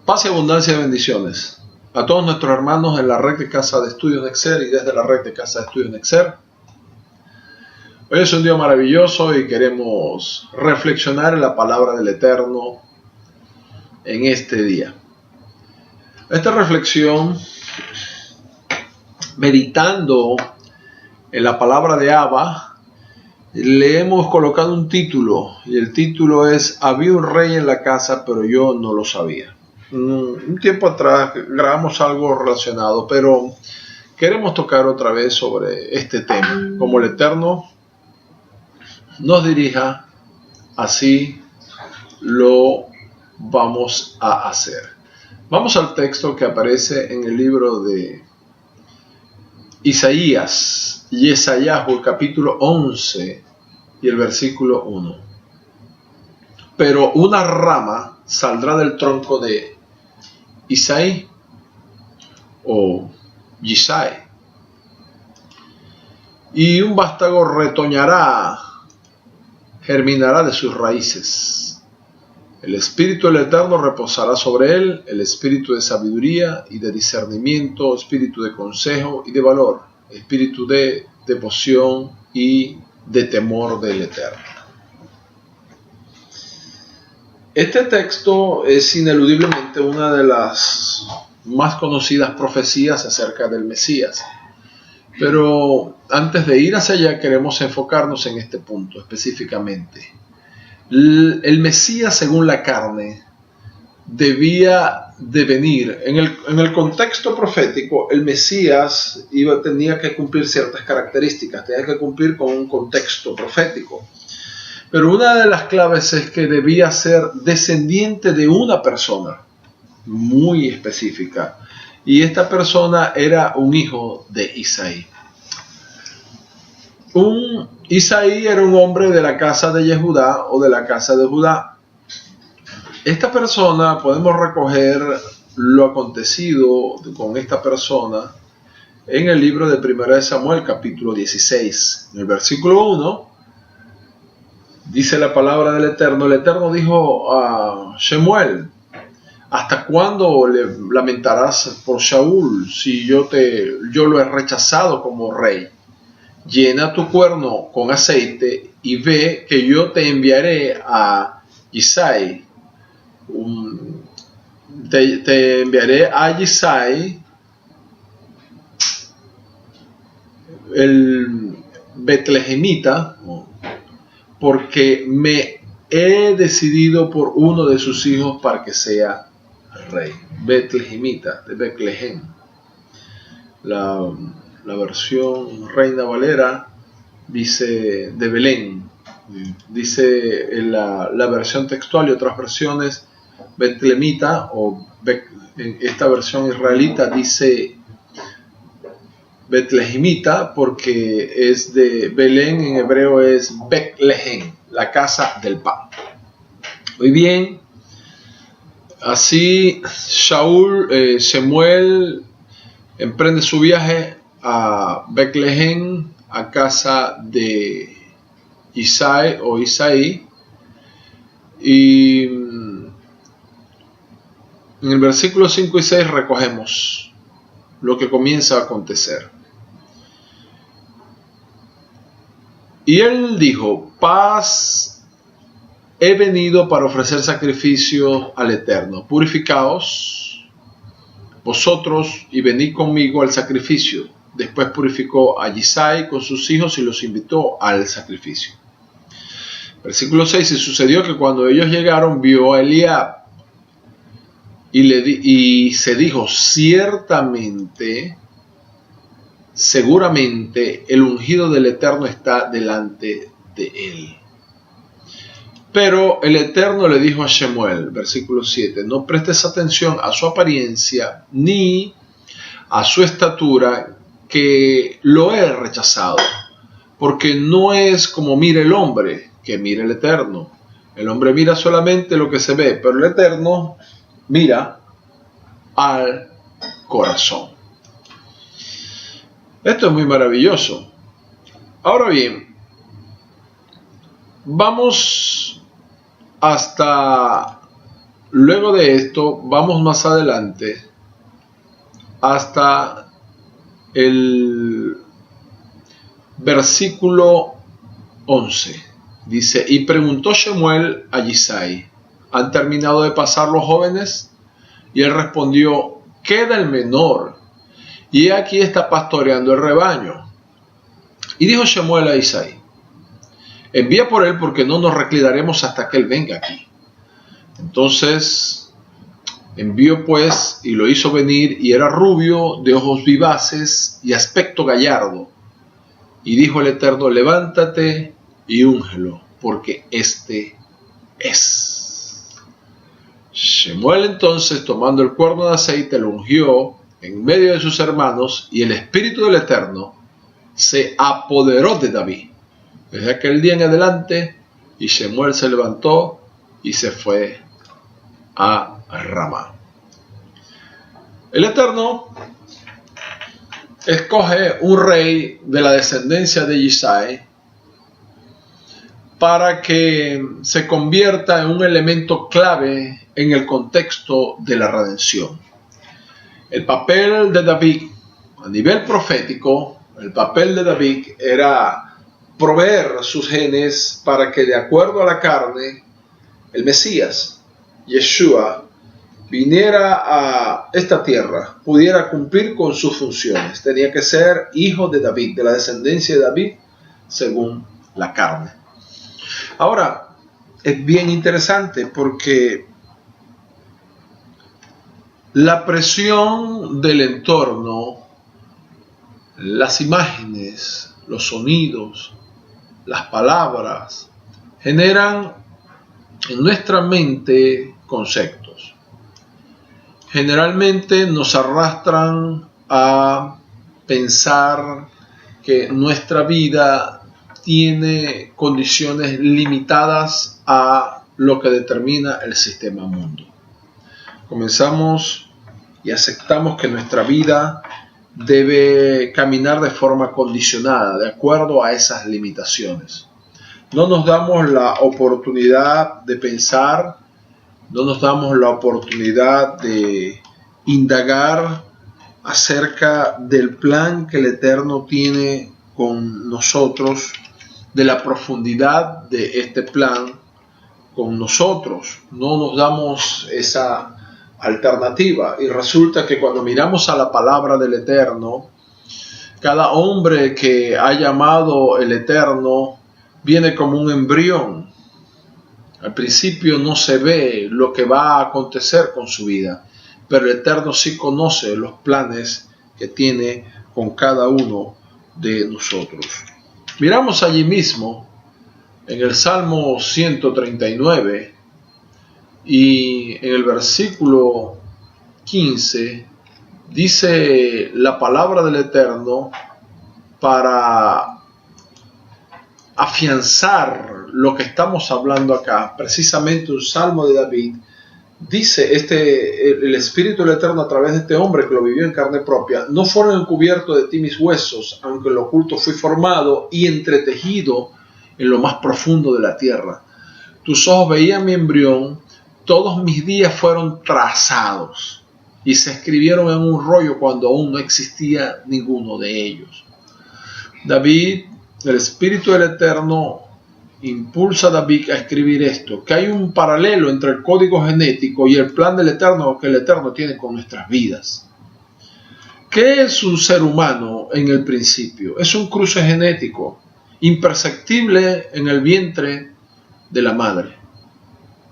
Paz y abundancia de bendiciones a todos nuestros hermanos en la red de Casa de Estudios Nexer y desde la red de Casa de Estudios Nexer. Hoy es un día maravilloso y queremos reflexionar en la palabra del Eterno en este día. Esta reflexión, meditando en la palabra de Abba, le hemos colocado un título, y el título es Había un rey en la casa, pero yo no lo sabía. Un tiempo atrás grabamos algo relacionado, pero queremos tocar otra vez sobre este tema. Como el Eterno nos dirija, así lo vamos a hacer. Vamos al texto que aparece en el libro de Isaías, Yesayahu, el capítulo 11 y el versículo 1. Pero una rama saldrá del tronco de Isaí o Yisai, y un vástago retoñará, germinará de sus raíces. El Espíritu del Eterno reposará sobre él, el espíritu de sabiduría y de discernimiento, espíritu de consejo y de valor, espíritu de devoción y de temor del Eterno. Este texto es ineludiblemente una de las más conocidas profecías acerca del Mesías. Pero antes de ir hacia allá queremos enfocarnos en este punto específicamente. El Mesías según la carne debía de venir. En el contexto profético, el Mesías tenía que cumplir ciertas características, tenía que cumplir con un contexto profético. Pero una de las claves es que debía ser descendiente de una persona muy específica. Y esta persona era un hijo de Isaí. Isaí era un hombre de la casa de Yehudá o de la casa de Judá. Esta persona, podemos recoger lo acontecido con esta persona en el libro de 1 Samuel, capítulo 16. En el versículo 1, dice la palabra del Eterno. El Eterno dijo a Shemuel: ¿hasta cuándo le lamentarás por Shaul si yo lo he rechazado como rey? Llena tu cuerno con aceite y ve que yo te enviaré a Yisai. Te enviaré a Yisai, el betlejemita, porque me he decidido por uno de sus hijos para que sea rey. Betlejemita, de Betlehem. La versión Reina Valera dice de Belén. Dice en la versión textual y otras versiones Betlehemita, en esta versión israelita dice Betlehemita porque es de Belén, en hebreo es Betlehem, la casa del pan. Muy bien, así Shemuel emprende su viaje a Betlehem, a casa de Yisai o Isaí, y en el versículo 5 y 6 recogemos lo que comienza a acontecer. Y él dijo: paz, he venido para ofrecer sacrificio al Eterno. Purificaos vosotros y venid conmigo al sacrificio. Después purificó a Yisai con sus hijos y los invitó al sacrificio. Versículo 6. Y sucedió que cuando ellos llegaron, vio a Eliab y se dijo: seguramente el ungido del Eterno está delante de él. Pero el Eterno le dijo a Shemuel, versículo 7, no prestes atención a su apariencia ni a su estatura, que lo he rechazado, porque no es como mira el hombre, que mira el Eterno. El hombre mira solamente lo que se ve, pero el Eterno mira al corazón. Esto es muy maravilloso. Ahora bien, vamos hasta luego de esto, vamos más adelante hasta el versículo 11. Dice, y preguntó Shemuel a Yisai, ¿han terminado de pasar los jóvenes? Y él respondió, queda el menor, y aquí está pastoreando el rebaño. Y dijo Shemuel a Yisai, envía por él, porque no nos reclinaremos hasta que él venga aquí. Entonces envió pues y lo hizo venir, y era rubio, de ojos vivaces y aspecto gallardo. Y dijo el Eterno, levántate y úngelo, porque este es. Shemuel entonces, tomando el cuerno de aceite, lo ungió en medio de sus hermanos, y el Espíritu del Eterno se apoderó de David desde aquel día en adelante, y Shemuel se levantó y se fue a Ramá. El Eterno escoge un rey de la descendencia de Yisai para que se convierta en un elemento clave en el contexto de la redención. El papel de David a nivel profético, el papel de David era proveer sus genes para que, de acuerdo a la carne, el Mesías, Yeshua, viniera a esta tierra, pudiera cumplir con sus funciones. Tenía que ser hijo de David, de la descendencia de David, según la carne. Ahora, es bien interesante porque la presión del entorno, las imágenes, los sonidos, las palabras, generan en nuestra mente conceptos. Generalmente nos arrastran a pensar que nuestra vida tiene condiciones limitadas a lo que determina el sistema mundo. Comenzamos y aceptamos que nuestra vida debe caminar de forma condicionada, de acuerdo a esas limitaciones. No nos damos la oportunidad de pensar, no nos damos la oportunidad de indagar acerca del plan que el Eterno tiene con nosotros, de la profundidad de este plan con nosotros. No nos damos esa alternativa, y resulta que cuando miramos a la palabra del Eterno, cada hombre que ha llamado el Eterno viene como un embrión. Al principio no se ve lo que va a acontecer con su vida, pero el Eterno sí conoce los planes que tiene con cada uno de nosotros. Miramos allí mismo en el Salmo 139 y en el versículo 15 dice la palabra del Eterno para afianzar lo que estamos hablando acá, precisamente un salmo de David. Dice el Espíritu del Eterno a través de este hombre que lo vivió en carne propia: no fueron encubiertos de ti mis huesos, aunque en lo oculto fui formado y entretejido en lo más profundo de la tierra. Tus ojos veían mi embrión, todos mis días fueron trazados y se escribieron en un rollo cuando aún no existía ninguno de ellos. David, el Espíritu del Eterno impulsa a David a escribir esto, que hay un paralelo entre el código genético y el plan del Eterno que el Eterno tiene con nuestras vidas. ¿Qué es un ser humano en el principio? Es un cruce genético, imperceptible en el vientre de la madre.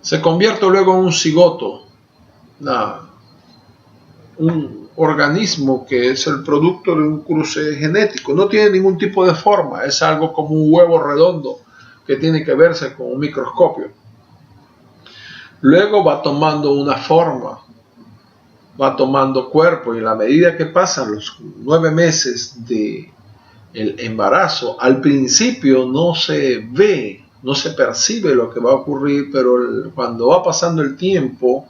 Se convierte luego en un cigoto, un organismo que es el producto de un cruce genético. No tiene ningún tipo de forma, es algo como un huevo redondo que tiene que verse con un microscopio. Luego va tomando una forma, va tomando cuerpo, y a la medida que pasan los 9 meses del embarazo, al principio no se ve, no se percibe lo que va a ocurrir, pero cuando va pasando el tiempo,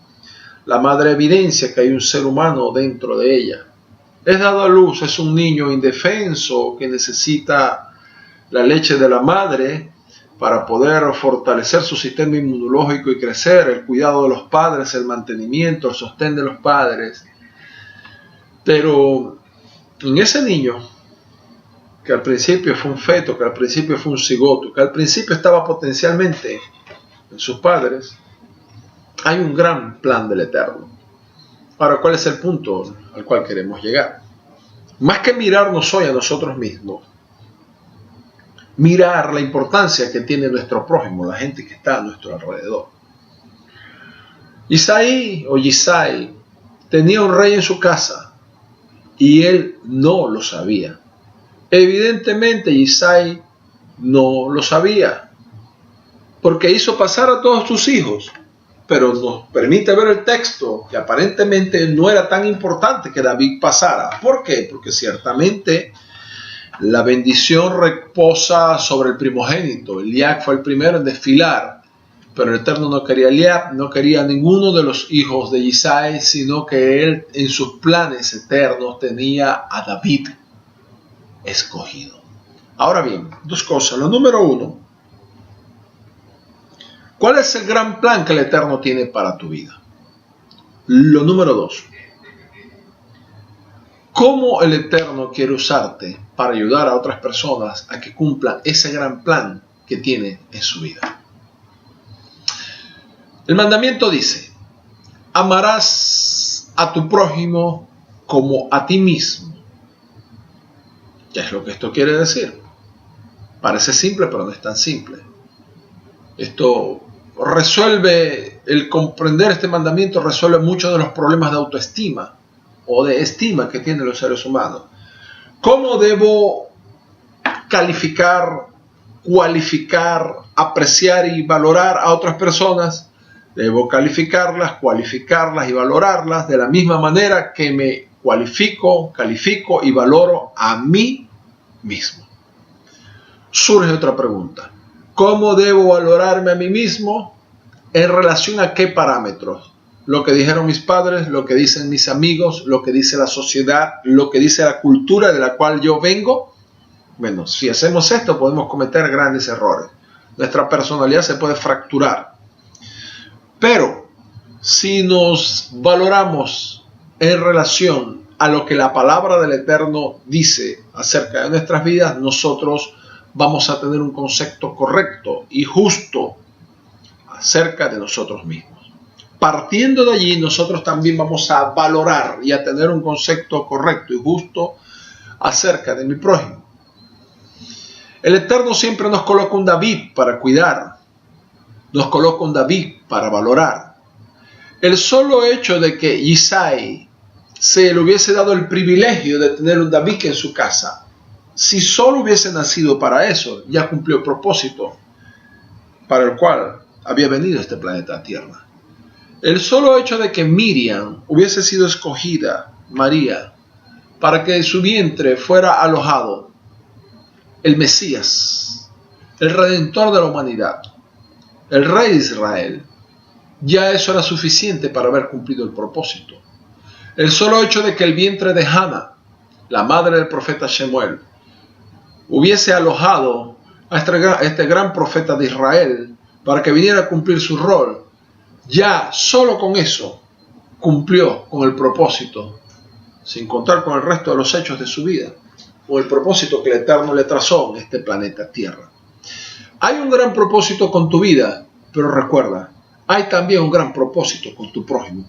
la madre evidencia que hay un ser humano dentro de ella. Es dado a luz, es un niño indefenso que necesita la leche de la madre para poder fortalecer su sistema inmunológico y crecer, el cuidado de los padres, el mantenimiento, el sostén de los padres. Pero en ese niño, que al principio fue un feto, que al principio fue un cigoto, que al principio estaba potencialmente en sus padres, hay un gran plan del Eterno. Ahora, ¿cuál es el punto al cual queremos llegar? Más que mirarnos hoy a nosotros mismos, mirar la importancia que tiene nuestro prójimo, la gente que está a nuestro alrededor. Yisai tenía un rey en su casa y él no lo sabía. Evidentemente Yisai no lo sabía, porque hizo pasar a todos sus hijos, pero nos permite ver el texto que aparentemente no era tan importante que David pasara. ¿Por qué? Porque ciertamente la bendición reposa sobre el primogénito. Eliab fue el primero en desfilar, pero el Eterno no quería a Eliab, no quería a ninguno de los hijos de Yisai, sino que él en sus planes eternos tenía a David escogido. Ahora bien, dos cosas. Lo número uno, ¿cuál es el gran plan que el Eterno tiene para tu vida? Lo número dos, ¿cómo el Eterno quiere usarte para ayudar a otras personas a que cumplan ese gran plan que tiene en su vida? El mandamiento dice: amarás a tu prójimo como a ti mismo. ¿Qué es lo que esto quiere decir? Parece simple, pero no es tan simple. Esto resuelve, el comprender este mandamiento resuelve muchos de los problemas de autoestima o de estima que tienen los seres humanos. ¿Cómo debo calificar, cualificar, apreciar y valorar a otras personas? Debo calificarlas, cualificarlas y valorarlas de la misma manera que me califico y valoro a mí mismo. Surge otra pregunta: ¿cómo debo valorarme a mí mismo? ¿En relación a qué parámetros? Lo que dijeron mis padres, lo que dicen mis amigos, lo que dice la sociedad, lo que dice la cultura de la cual yo vengo. Bueno, si hacemos esto podemos cometer grandes errores. Nuestra personalidad se puede fracturar. Pero si nos valoramos en relación a lo que la palabra del Eterno dice acerca de nuestras vidas, nosotros vamos a tener un concepto correcto y justo acerca de nosotros mismos. Partiendo de allí, nosotros también vamos a valorar y a tener un concepto correcto y justo acerca de mi prójimo. El Eterno siempre nos coloca un David para cuidar, nos coloca un David para valorar. El solo hecho de que Yisai se le hubiese dado el privilegio de tener un David en su casa, si solo hubiese nacido para eso, ya cumplió el propósito para el cual había venido a este planeta Tierra. El solo hecho de que Miriam hubiese sido escogida, María, para que de su vientre fuera alojado el Mesías, el Redentor de la humanidad, el Rey de Israel, ya eso era suficiente para haber cumplido el propósito. El solo hecho de que el vientre de Hannah, la madre del profeta Shemuel, hubiese alojado a este gran profeta de Israel para que viniera a cumplir su rol, ya solo con eso cumplió con el propósito, sin contar con el resto de los hechos de su vida, con el propósito que el Eterno le trazó en este planeta Tierra. Hay un gran propósito con tu vida, pero recuerda, hay también un gran propósito con tu prójimo.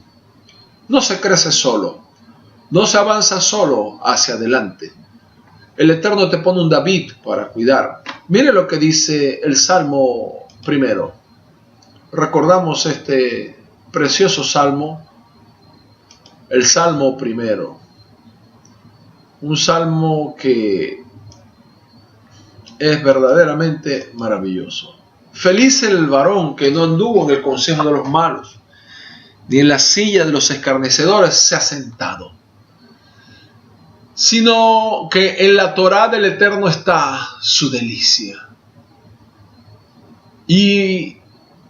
No se crece solo, no se avanza solo hacia adelante. El Eterno te pone un David para cuidar. Mire lo que dice el Salmo primero. Recordamos este precioso salmo, el Salmo primero. Un salmo que es verdaderamente maravilloso. Feliz el varón que no anduvo en el consejo de los malos, ni en la silla de los escarnecedores se ha sentado, sino que en la Torá del Eterno está su delicia, y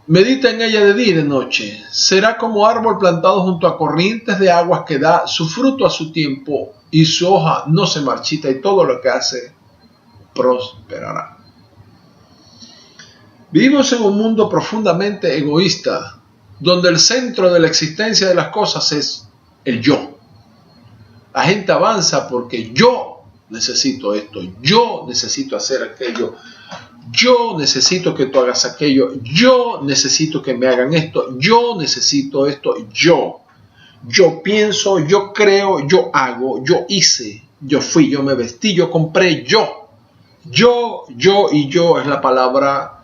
medita en ella de día y de noche. Será como árbol plantado junto a corrientes de aguas que da su fruto a su tiempo, y su hoja no se marchita, y todo lo que hace prosperará. Vivimos en un mundo profundamente egoísta, donde el centro de la existencia de las cosas es el yo. La gente avanza porque yo necesito esto, yo necesito hacer aquello, yo necesito que tú hagas aquello, yo necesito que me hagan esto, yo necesito esto, yo. Yo pienso, yo creo, yo hago, yo hice, yo fui, yo me vestí, yo compré, yo. Yo y yo es la palabra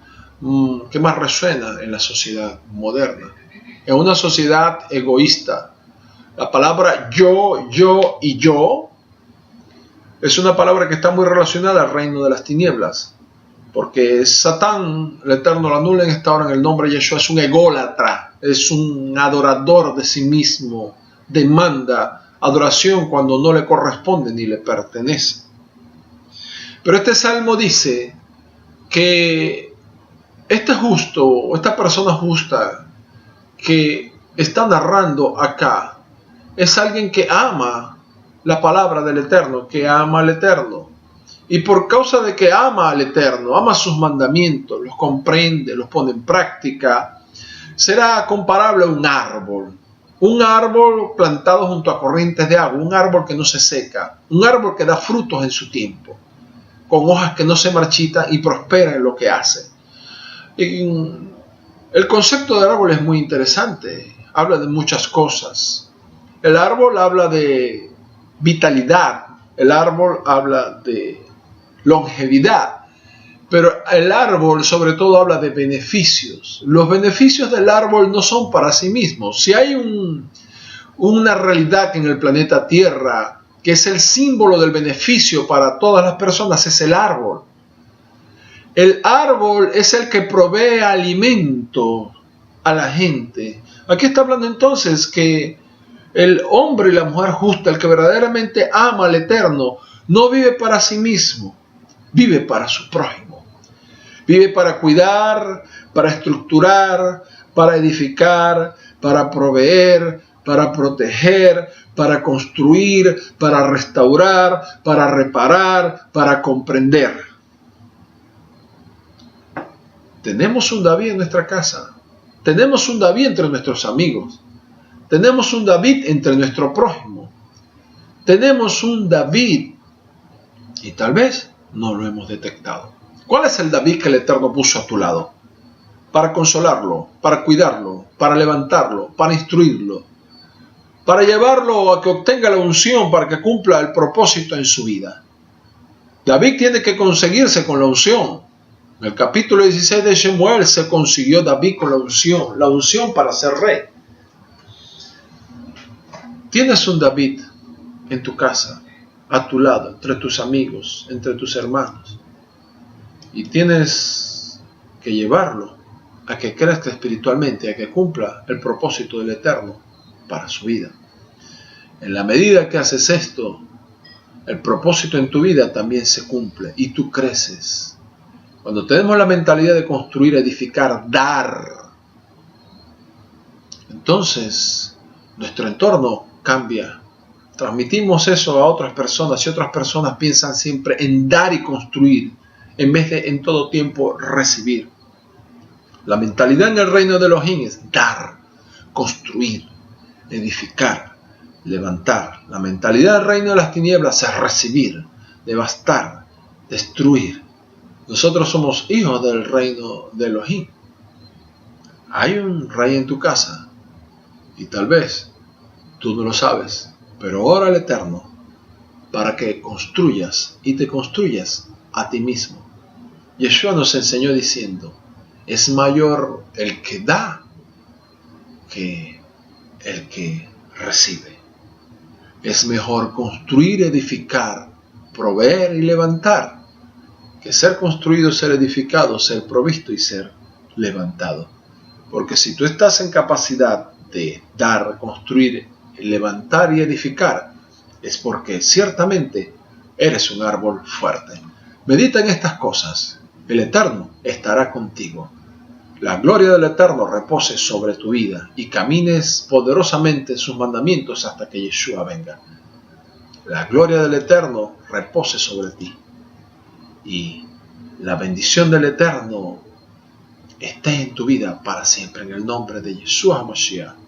que más resuena en la sociedad moderna. En una sociedad egoísta, la palabra yo y yo es una palabra que está muy relacionada al reino de las tinieblas. Porque Satán, el Eterno, lo anula en esta hora en el nombre de Yeshua, es un ególatra, es un adorador de sí mismo, demanda adoración cuando no le corresponde ni le pertenece. Pero este salmo dice que este justo, o esta persona justa que está narrando acá, es alguien que ama la palabra del Eterno, que ama al Eterno. Y por causa de que ama al Eterno, ama sus mandamientos, los comprende, los pone en práctica, será comparable a un árbol plantado junto a corrientes de agua, un árbol que no se seca, un árbol que da frutos en su tiempo, con hojas que no se marchitan y prospera en lo que hace. Y el concepto de árbol es muy interesante, habla de muchas cosas. El árbol habla de vitalidad, el árbol habla de longevidad, pero el árbol sobre todo habla de beneficios. Los beneficios del árbol no son para sí mismos. Si hay una realidad en el planeta Tierra que es el símbolo del beneficio para todas las personas, es el árbol. El árbol es el que provee alimento a la gente. Aquí está hablando entonces que el hombre y la mujer justa, el que verdaderamente ama al Eterno, no vive para sí mismo, vive para su prójimo. Vive para cuidar, para estructurar, para edificar, para proveer, para proteger, para construir, para restaurar, para reparar, para comprender. Tenemos un David en nuestra casa. Tenemos un David entre nuestros amigos. Tenemos un David entre nuestro prójimo. Tenemos un David y tal vez no lo hemos detectado. ¿Cuál es el David que el Eterno puso a tu lado? Para consolarlo, para cuidarlo, para levantarlo, para instruirlo, para llevarlo a que obtenga la unción, para que cumpla el propósito en su vida. David tiene que conseguirse con la unción. En el capítulo 16 de Shemuel se consiguió David con la unción para ser rey. Tienes un David en tu casa, a tu lado, entre tus amigos, entre tus hermanos. Y tienes que llevarlo a que crezca espiritualmente, a que cumpla el propósito del Eterno para su vida. En la medida que haces esto, el propósito en tu vida también se cumple y tú creces. Cuando tenemos la mentalidad de construir, edificar, dar, entonces nuestro entorno cambia. Transmitimos eso a otras personas y otras personas piensan siempre en dar y construir en vez de en todo tiempo recibir. La mentalidad en el reino de Elohim es dar, construir, edificar, levantar. La mentalidad del reino de las tinieblas es recibir, devastar, destruir. Nosotros somos hijos del reino de Elohim. Hay un rey en tu casa y tal vez tú no lo sabes, pero ora al Eterno para que construyas y te construyas a ti mismo. Yeshua nos enseñó diciendo, es mayor el que da que el que recibe. Es mejor construir, edificar, proveer y levantar, que ser construido, ser edificado, ser provisto y ser levantado. Porque si tú estás en capacidad de dar, construir, levantar y edificar, es porque ciertamente eres un árbol fuerte. Medita en estas cosas. El Eterno estará contigo. La gloria del Eterno repose sobre tu vida y camines poderosamente en sus mandamientos hasta que Yeshua venga. La gloria del Eterno repose sobre ti y la bendición del Eterno esté en tu vida para siempre, en el nombre de Yeshua HaMashiach.